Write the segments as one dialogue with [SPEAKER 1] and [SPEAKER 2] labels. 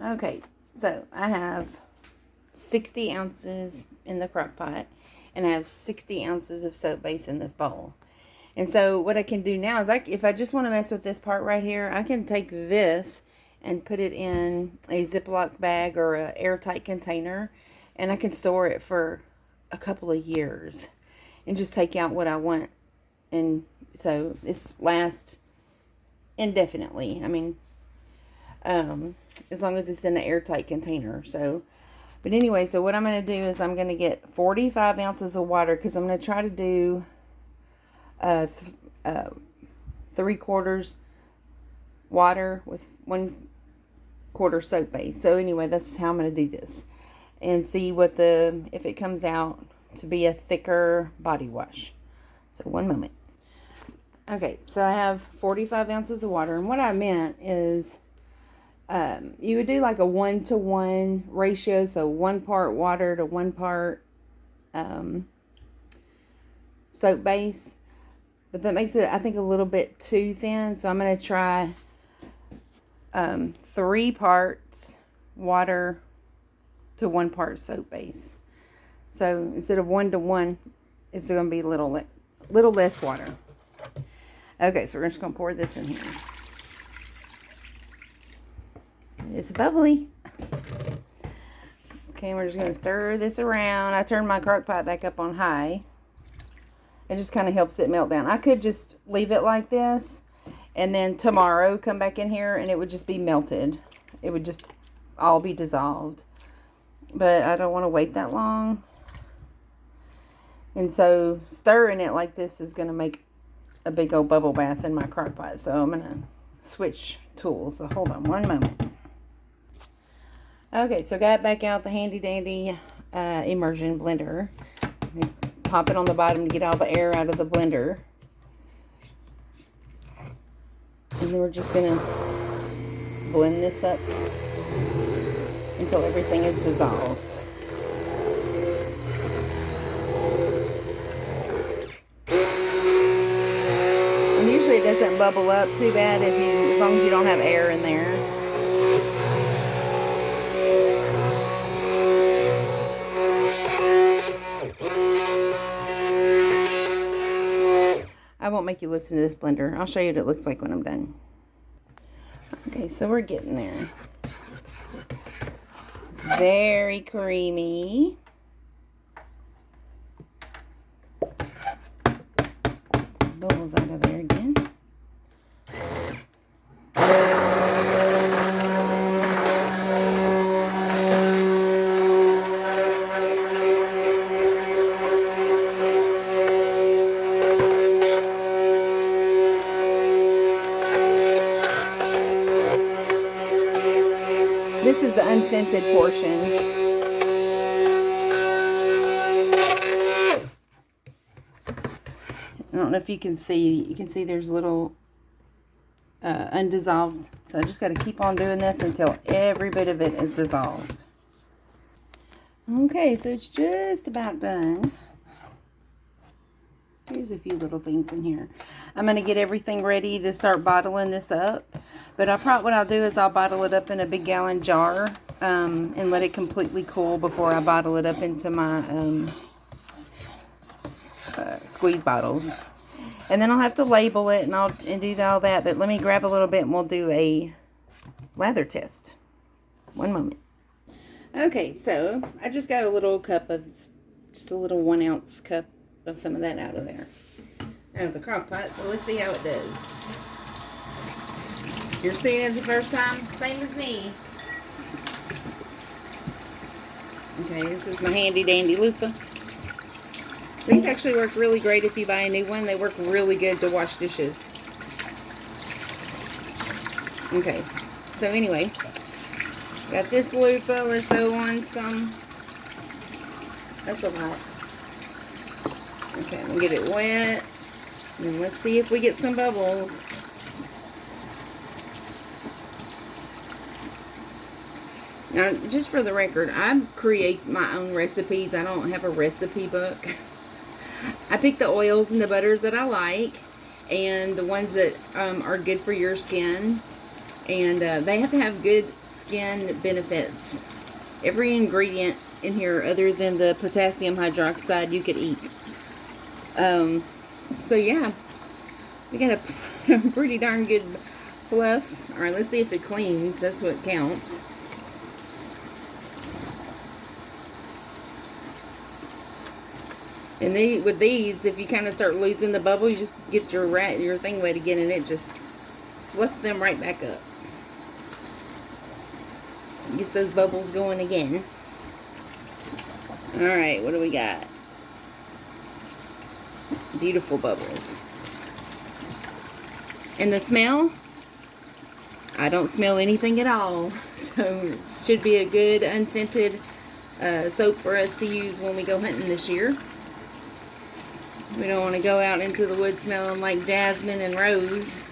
[SPEAKER 1] Okay, so I have 60 ounces in the crock pot, and I have 60 ounces of soap base in this bowl. And so what I can do now is, if I just want to mess with this part right here, I can take this and put it in a Ziploc bag or an airtight container, and I can store it for a couple of years and just take out what I want. And so this lasts indefinitely. I mean, as long as it's in an airtight container. So, but anyway, so what I'm going to do is I'm going to get 45 ounces of water, because I'm going to try to do 3/4 water with 1/4 soap base. So anyway, that's how I'm going to do this, and see if it comes out to be a thicker body wash. So one moment. Okay, so I have 45 ounces of water, and what I meant is you would do like a 1-to-1 ratio, so 1 part water to 1 part soap base. But that makes it, I think, a little bit too thin. So I'm going to try 3 parts water to 1 part soap base. So instead of 1-to-1, it's going to be a little less water. Okay, so we're just going to pour this in here. It's bubbly. Okay, we're just going to stir this around. I turned my crock pot back up on high. It just kind of helps it melt down. I could just leave it like this, and then tomorrow come back in here and it would just be melted. It would just all be dissolved. But I don't want to wait that long. And so stirring it like this is going to make a big old bubble bath in my crock pot. So I'm going to switch tools. So hold on one moment. Okay, so got back out the handy dandy immersion blender. Pop it on the bottom to get all the air out of the blender. And then we're just going to blend this up until everything is dissolved. And usually it doesn't bubble up too bad as long as you don't have air in there. I won't make you listen to this blender. I'll show you what it looks like when I'm done. Okay, so we're getting there. It's very creamy. Bubbles out of there again. This is the unscented portion. I don't know if you can see. You can see there's little undissolved. So I just got to keep on doing this until every bit of it is dissolved. Okay, so it's just about done. Here's a few little things in here. I'm going to get everything ready to start bottling this up. But what I'll do is I'll bottle it up in a big gallon jar and let it completely cool before I bottle it up into my squeeze bottles. And then I'll have to label it and do all that. But let me grab a little bit and we'll do a lather test. One moment. Okay, so I just got a little cup of, just a little 1 ounce cup of some of that out of there, out of the crock pot. So let's see how it does. You're seeing it the first time, same as me. Okay, this is my handy dandy loofah. These actually work really great if you buy a new one. They work really good to wash dishes. Okay, so anyway, got this loofah. Let's throw on some. That's a lot. Okay, I'm gonna get it wet. And let's see if we get some bubbles. Now, just for the record, I create my own recipes. I don't have a recipe book. I pick the oils and the butters that I like, and the ones that are good for your skin. And they have to have good skin benefits. Every ingredient in here other than the potassium hydroxide you could eat. So yeah, we got a pretty darn good fluff. Alright, let's see if it cleans. That's what counts. And with these, if you kind of start losing the bubble, you just get your thing wet again, and it just fluffs them right back up. Gets those bubbles going again. Alright, what do we got? Beautiful bubbles. And the smell? I don't smell anything at all. So it should be a good unscented soap for us to use when we go hunting this year. We don't want to go out into the woods smelling like jasmine and rose.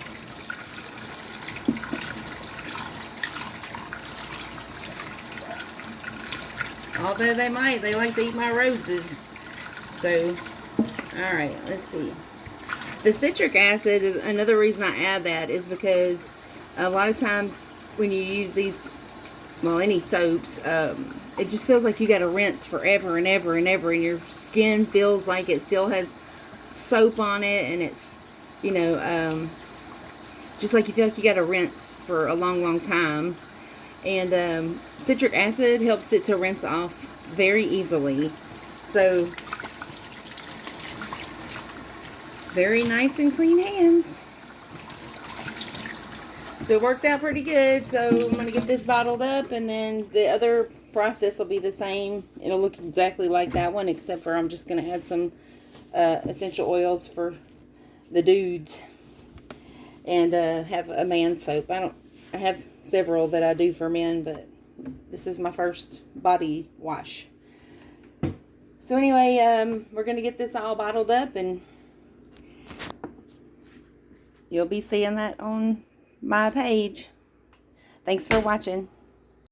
[SPEAKER 1] Although they like to eat my roses. So, alright, let's see. The citric acid, is another reason I add that is because a lot of times when you use these, well, any soaps, it just feels like you got to rinse forever and ever and ever, and your skin feels like it still has soap on it, and it's, you know, just like you feel like you got to rinse for a long time. And citric acid helps it to rinse off very easily. So, very nice and clean hands. So it worked out pretty good. So I'm going to get this bottled up, and then the other process will be the same. It'll look exactly like that one, except for I'm just going to add some essential oils for the dudes, and have a man soap. I have several that I do for men, but this is my first body wash. So anyway, we're going to get this all bottled up, and you'll be seeing that on my page. Thanks for watching.